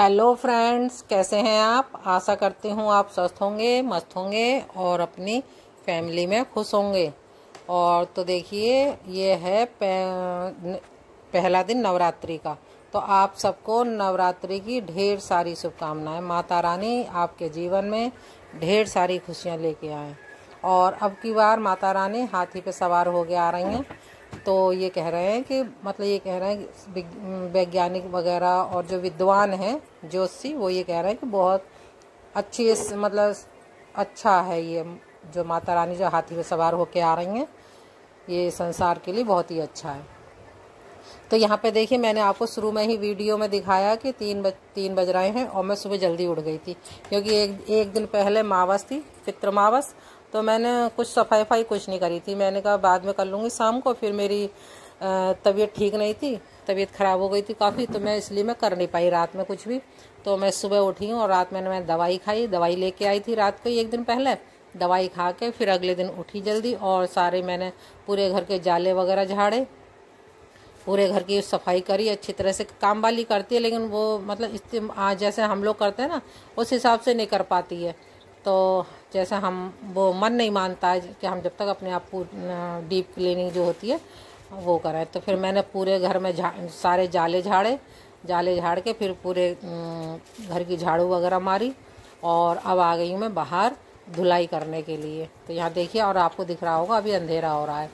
Hello friends, कैसे हैं आप। आशा करती हूँ आप स्वस्थ होंगे, मस्त होंगे और अपनी फैमिली में खुश होंगे। और तो देखिए, ये है पहला दिन नवरात्रि का। तो आप सबको नवरात्रि की ढेर सारी शुभकामनाएं। माता रानी आपके जीवन में ढेर सारी खुशियां लेके आए। और अब की बार माता रानी हाथी पे सवार हो के आ रही हैं। तो ये कह रहे हैं कि ये कह रहे हैं कि वैज्ञानिक वगैरह और जो विद्वान हैं ज्योतिषी, वो ये कह रहे हैं कि बहुत अच्छी अच्छा है ये जो माता रानी जो हाथी पे सवार होके आ रही हैं, ये संसार के लिए बहुत ही अच्छा है। तो यहाँ पे देखिए, मैंने आपको शुरू में ही वीडियो में दिखाया कि 3 बज रहे हैं और मैं सुबह जल्दी उठ गई थी, क्योंकि एक दिन पहले मावस थी, पितृमावस। तो मैंने कुछ सफाई कुछ नहीं करी थी। मैंने कहा बाद में कर लूँगी शाम को। फिर मेरी तबीयत ठीक नहीं थी, तबीयत ख़राब हो गई थी काफ़ी, तो मैं इसलिए मैं कर नहीं पाई रात में कुछ भी। तो मैं सुबह उठी हूँ और रात में मैंने दवाई खाई। दवाई लेके आई थी रात को ही, एक दिन पहले दवाई खा के फिर अगले दिन उठी जल्दी और मैंने पूरे घर के जाले वगैरह झाड़े, पूरे घर की सफाई करी अच्छी तरह से। काम वाली करती है, लेकिन वो जैसे हम लोग करते हैं ना, उस हिसाब से नहीं कर पाती है। तो जैसे वो मन नहीं मानता है कि हम जब तक अपने आप को डीप क्लीनिंग जो होती है वो करें। तो फिर मैंने पूरे घर में सारे जाले झाड़ के फिर पूरे घर की झाड़ू वगैरह मारी। और अब आ गई हूँ मैं बाहर धुलाई करने के लिए। तो यहाँ देखिए, और आपको दिख रहा होगा अभी अंधेरा हो रहा है।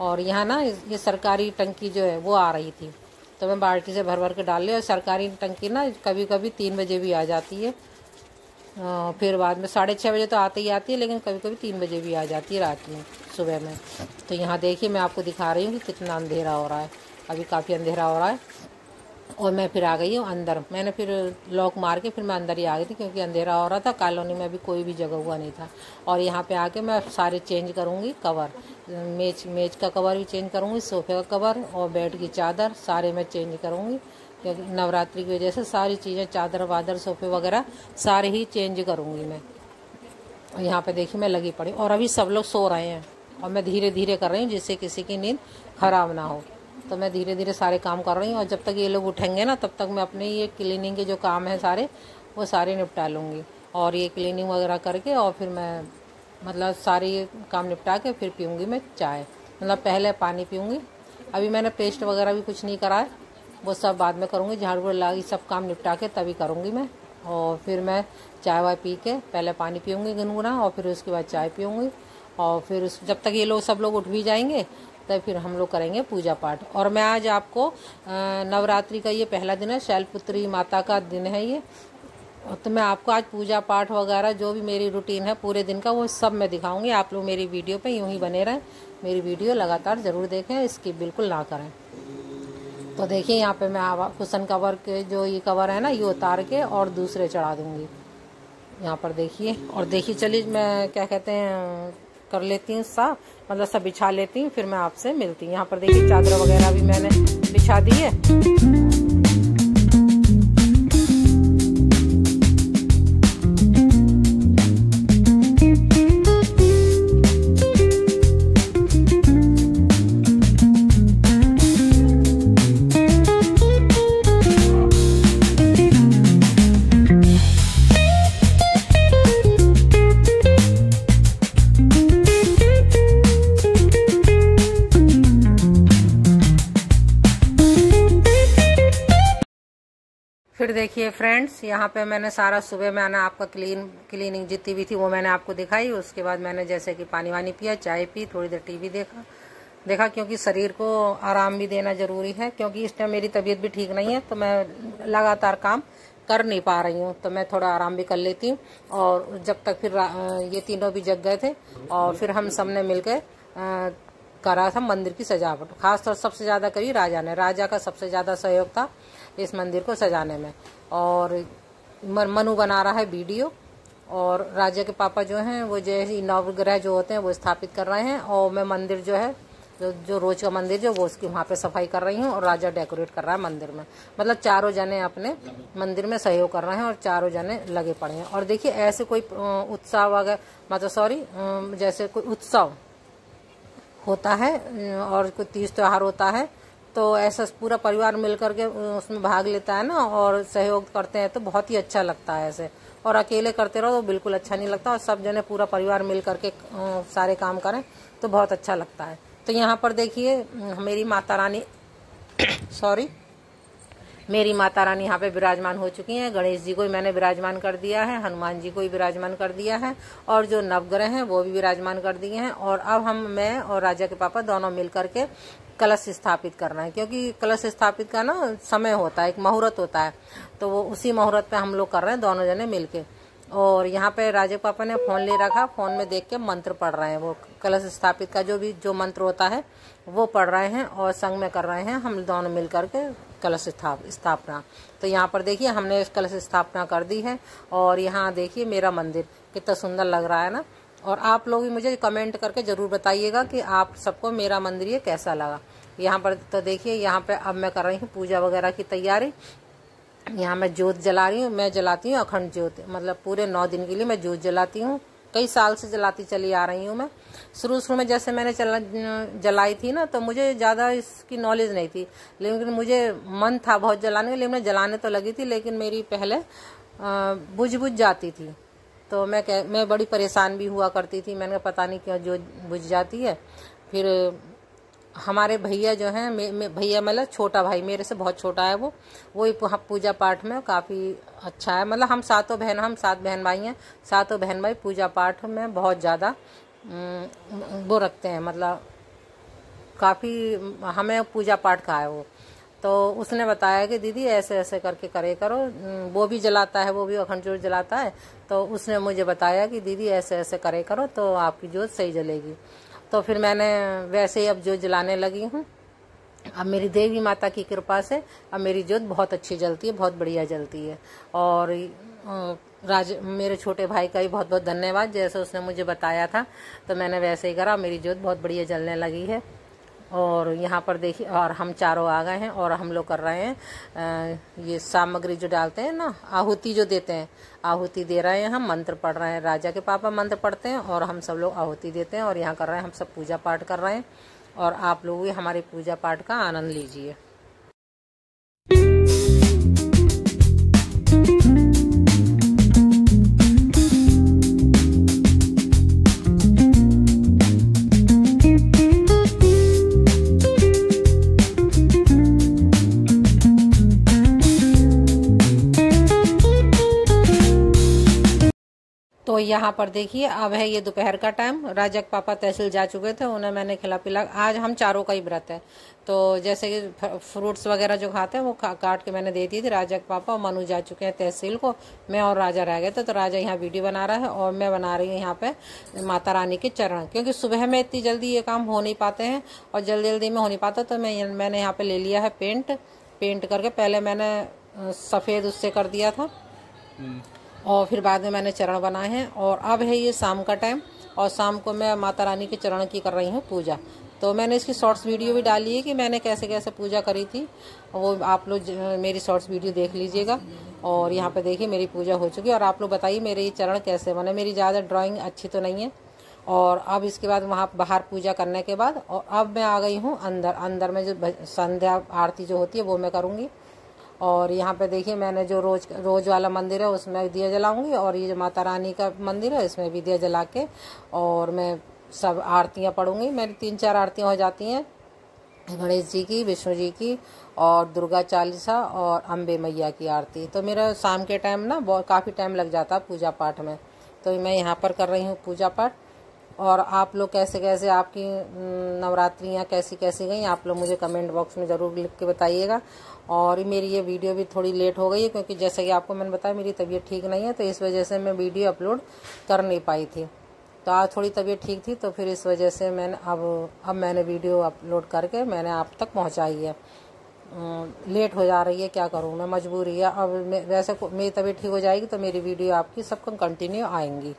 और यहाँ ना ये सरकारी टंकी जो है वो आ रही थी, तो मैं बाल्टी से भर के डाल लिया। और सरकारी टंकी ना कभी कभी 3 बजे भी आ जाती है, फिर बाद में 6:30 बजे तो आती है, लेकिन कभी कभी 3 बजे भी आ जाती है रात में, सुबह में। तो यहाँ देखिए, मैं आपको दिखा रही हूँ कि कितना अंधेरा हो रहा है। अभी काफ़ी अंधेरा हो रहा है। और मैं फिर आ गई हूँ अंदर। मैंने फिर लॉक मार के फिर मैं अंदर ही आ गई थी, क्योंकि अंधेरा हो रहा था। कॉलोनी में अभी कोई भी जगह हुआ नहीं था। और यहाँ पे आके मैं सारे चेंज करूँगी कवर, मेज का कवर भी चेंज करूँगी, सोफे का कवर और बेड की चादर सारे मैं चेंज करूँगी, क्योंकि नवरात्रि की वजह से सारी चीज़ें, चादर वादर सोफे वगैरह सारे ही चेंज करूँगी मैं। और यहाँ पे देखिए, मैं लगी पड़ी। और अभी सब लोग सो रहे हैं और मैं धीरे धीरे कर रही हूँ, जिससे किसी की नींद खराब ना हो। तो मैं धीरे धीरे सारे काम कर रही हूँ। और जब तक ये लोग उठेंगे ना, तब तक मैं अपने ये क्लीनिंग के जो काम है सारे, वो सारे निपटा लूँगी। और ये क्लीनिंग वगैरह करके और फिर मैं सारे काम निपटा के फिर पीऊँगी मैं चाय। पहले पानी पीऊँगी। अभी मैंने पेस्ट वगैरह भी कुछ नहीं करा है, वो सब बाद में करूँगी। झाड़ू लगा सब काम निपटा के तभी करूँगी मैं। और फिर मैं चाय वाय पी के पहले पानी पीऊँगी गुनगुना, और फिर उसके बाद चाय पीऊँगी। और फिर जब तक ये सब लोग उठ भी जाएंगे, तब फिर हम लोग करेंगे पूजा पाठ। और मैं आज आपको नवरात्रि का ये पहला दिन है, शैलपुत्री माता का दिन है ये। तो मैं आपको आज पूजा पाठ वगैरह जो भी मेरी रूटीन है पूरे दिन का, वो सब मैं दिखाऊंगी। आप लोग मेरी वीडियो पे यूं ही बने रहें, मेरी वीडियो लगातार ज़रूर देखें, स्किप बिल्कुल ना करें। तो देखिए, यहाँ पे मैं कुशन कवर के जो ये कवर है ना, ये उतार के और दूसरे चढ़ा दूँगी यहाँ पर। देखिए, और देखिए, चलिए मैं क्या कहते हैं कर लेती हूँ सब बिछा लेती हूँ, फिर मैं आपसे मिलती हूँ। यहाँ पर देखिए, चादर वगैरह भी मैंने बिछा दी है। फिर देखिए फ्रेंड्स, यहाँ पे मैंने सारा सुबह मैंने आपका क्लीनिंग जितनी भी थी वो मैंने आपको दिखाई। उसके बाद मैंने जैसे कि पानी वानी पिया, चाय पी, थोड़ी देर टीवी देखा, क्योंकि शरीर को आराम भी देना ज़रूरी है। क्योंकि इस टाइम मेरी तबीयत भी ठीक नहीं है, तो मैं लगातार काम कर नहीं पा रही हूँ, तो मैं थोड़ा आराम भी कर लेती हूँ। और जब तक फिर ये तीनों भी जग गए थे, और फिर हम सब ने मिलकर करा था मंदिर की सजावट। खासतौर सबसे ज़्यादा करी राजा का सबसे ज़्यादा सहयोग था इस मंदिर को सजाने में। और मनु बना रहा है वीडियो, और राजा के पापा जो हैं वो जैसे नवग्रह जो होते हैं वो स्थापित कर रहे हैं। और मैं मंदिर जो है जो रोज का मंदिर जो वो उसकी वहाँ पे सफाई कर रही हूँ, और राजा डेकोरेट कर रहा है मंदिर में। चारों जने अपने मंदिर में सहयोग कर रहे हैं और चारों जने लगे पड़े हैं। और देखिए, ऐसे कोई उत्साह वगैरह जैसे कोई उत्सव होता है और कोई तीज त्योहार होता है, तो ऐसा पूरा परिवार मिल करके उसमें भाग लेता है ना और सहयोग करते हैं तो बहुत ही अच्छा लगता है ऐसे। और अकेले करते रहो तो बिल्कुल अच्छा नहीं लगता, और सब जने पूरा परिवार मिल करके सारे काम करें तो बहुत अच्छा लगता है। तो यहाँ पर देखिए मेरी माता रानी सॉरी मेरी माता रानी यहाँ पे विराजमान हो चुकी हैं। गणेश जी को भी मैंने विराजमान कर दिया है, हनुमान जी को भी विराजमान कर दिया है, और जो नवग्रह हैं वो भी विराजमान कर दिए हैं। और अब मैं और राजा के पापा दोनों मिल करके कलश स्थापित करना है, क्योंकि कलश स्थापित का ना समय होता है, एक मुहूर्त होता है, तो वो उसी मुहूर्त पे हम लोग कर रहे हैं दोनों जने मिलके। और यहाँ पे राजा पापा ने फोन ले रखा, फोन में देख के मंत्र पढ़ रहे हैं, वो कलश स्थापित का जो मंत्र होता है वो पढ़ रहे हैं और संग में कर रहे हैं हम दोनों मिल करके कलश स्थापना। तो यहाँ पर देखिए हमने कलश स्थापना कर दी है, और यहाँ देखिए मेरा मंदिर कितना सुंदर लग रहा है ना। और आप लोग भी मुझे कमेंट करके ज़रूर बताइएगा कि आप सबको मेरा मंदिर ये कैसा लगा। यहाँ पर तो देखिए यहाँ पे अब मैं कर रही हूँ पूजा वगैरह की तैयारी। यहाँ मैं जोत जला रही हूँ, मैं जलाती हूँ अखंड ज्योत, मतलब पूरे 9 दिन के लिए मैं जोत जलाती हूँ। कई साल से जलाती चली आ रही हूँ मैं। शुरू में जैसे मैंने जलाई थी ना तो मुझे ज़्यादा इसकी नॉलेज नहीं थी, लेकिन मुझे मन था बहुत जलाने का, लेकिन मैं जलाने तो लगी थी, लेकिन मेरी पहले बुझ जाती थी, तो मैं बड़ी परेशान भी हुआ करती थी। मैंने कहा पता नहीं क्यों जो बुझ जाती है। फिर हमारे भैया जो हैं, भैया मतलब छोटा भाई, मेरे से बहुत छोटा है वो पूजा पाठ में काफ़ी अच्छा है। मतलब हम 7 बहन भाई हैं, 7 बहन भाई पूजा पाठ में बहुत ज़्यादा वो रखते हैं, मतलब काफ़ी हमें पूजा पाठ का है वो। तो उसने बताया कि दीदी ऐसे ऐसे करके करे करो, वो भी जलाता है, वो भी अखंड ज्योत जलाता है, तो उसने मुझे बताया कि दीदी ऐसे ऐसे करे करो तो आपकी ज्योत सही जलेगी। तो फिर मैंने वैसे ही अब ज्योत जलाने लगी हूँ। अब मेरी देवी माता की कृपा से अब मेरी ज्योत बहुत अच्छी जलती है, बहुत बढ़िया जलती है। और मेरे छोटे भाई का भी बहुत बहुत धन्यवाद, जैसे उसने मुझे बताया था तो मैंने वैसे ही करा, मेरी ज्योत बहुत बढ़िया जलने लगी है। और यहाँ पर देखिए, और हम चारों आ गए हैं और हम लोग कर रहे हैं ये सामग्री जो डालते हैं ना, आहुति जो देते हैं, आहुति दे रहे हैं, हम मंत्र पढ़ रहे हैं। राजा के पापा मंत्र पढ़ते हैं और हम सब लोग आहुति देते हैं, और यहाँ कर रहे हैं, हम सब पूजा पाठ कर रहे हैं। और आप लोग भी हमारे पूजा पाठ का आनंद लीजिए। तो यहाँ पर देखिए अब है ये दोपहर का टाइम। राजा के पापा तहसील जा चुके थे, उन्हें मैंने खिला पिला, आज हम चारों का ही व्रत है, तो जैसे कि फ्रूट्स वगैरह जो खाते हैं वो काट के मैंने दे दी थी। राजा के पापा और मनु जा चुके हैं तहसील को, मैं और राजा रह गए थे। तो राजा यहाँ वीडियो बना रहा है और मैं बना रही हूँ यहाँ पे माता रानी के चरण, क्योंकि सुबह में इतनी जल्दी ये काम हो नहीं पाते हैं और जल्दी में हो नहीं पाता। तो मैंने यहाँ पे ले लिया है पेंट करके, पहले मैंने सफ़ेद उससे कर दिया था और फिर बाद में मैंने चरण बनाए हैं। और अब है ये शाम का टाइम, और शाम को मैं माता रानी के चरण की कर रही हूँ पूजा। तो मैंने इसकी शॉर्ट्स वीडियो भी डाली है कि मैंने कैसे कैसे पूजा करी थी, वो आप लोग मेरी शॉर्ट्स वीडियो देख लीजिएगा। और यहाँ पे देखिए मेरी पूजा हो चुकी है। और आप लोग बताइए मेरे ये चरण कैसे बने। मेरी ज़्यादा ड्राइंग अच्छी तो नहीं है। और अब इसके बाद वहाँ बाहर पूजा करने के बाद, और अब मैं आ गई हूँ अंदर में जो संध्या आरती जो होती है वो मैं करूँगी। और यहाँ पे देखिए मैंने जो रोज वाला मंदिर है उसमें दिया जलाऊंगी, और ये जो माता रानी का मंदिर है इसमें भी दिया जला के और मैं सब आरतियाँ पढ़ूंगी। मेरी 3-4 आरतियाँ हो जाती हैं, गणेश जी की, विष्णु जी की, और दुर्गा चालीसा और अम्बे मैया की आरती। तो मेरा शाम के टाइम ना बहुत काफ़ी टाइम लग जाता है पूजा पाठ में। तो मैं यहाँ पर कर रही हूँ पूजा पाठ। और आप लोग कैसे कैसे आपकी नवरात्रियाँ कैसी कैसी गई, आप लोग मुझे कमेंट बॉक्स में ज़रूर लिख के बताइएगा। और मेरी ये वीडियो भी थोड़ी लेट हो गई है, क्योंकि जैसे कि आपको मैंने बताया मेरी तबीयत ठीक नहीं है, तो इस वजह से मैं वीडियो अपलोड कर नहीं पाई थी। तो आज थोड़ी तबीयत ठीक थी, तो फिर इस वजह से मैंने अब मैंने वीडियो अपलोड करके मैंने आप तक पहुँचाई है। लेट हो जा रही है, क्या करूँ मैं, मजबूरी है। अब वैसे मेरी तबीयत ठीक हो जाएगी तो मेरी वीडियो आपकी सबको कंटिन्यू आएंगी।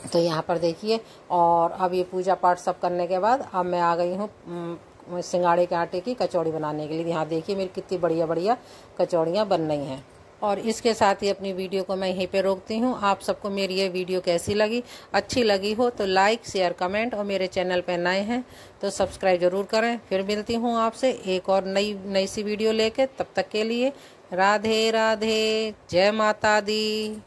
तो यहाँ पर देखिए, और अब ये पूजा पाठ सब करने के बाद अब मैं आ गई हूँ सिंगाड़े के आटे की कचौड़ी बनाने के लिए। यहाँ देखिए मेरी कितनी बढ़िया बढ़िया कचौड़ियाँ बन रही हैं। और इसके साथ ही अपनी वीडियो को मैं यहीं पे रोकती हूँ। आप सबको मेरी ये वीडियो कैसी लगी, अच्छी लगी हो तो लाइक शेयर कमेंट, और मेरे चैनल पे नए हैं तो सब्सक्राइब ज़रूर करें। फिर मिलती हूँ आपसे एक और नई सी वीडियो लेके। तब तक के लिए राधे राधे, जय माता दी।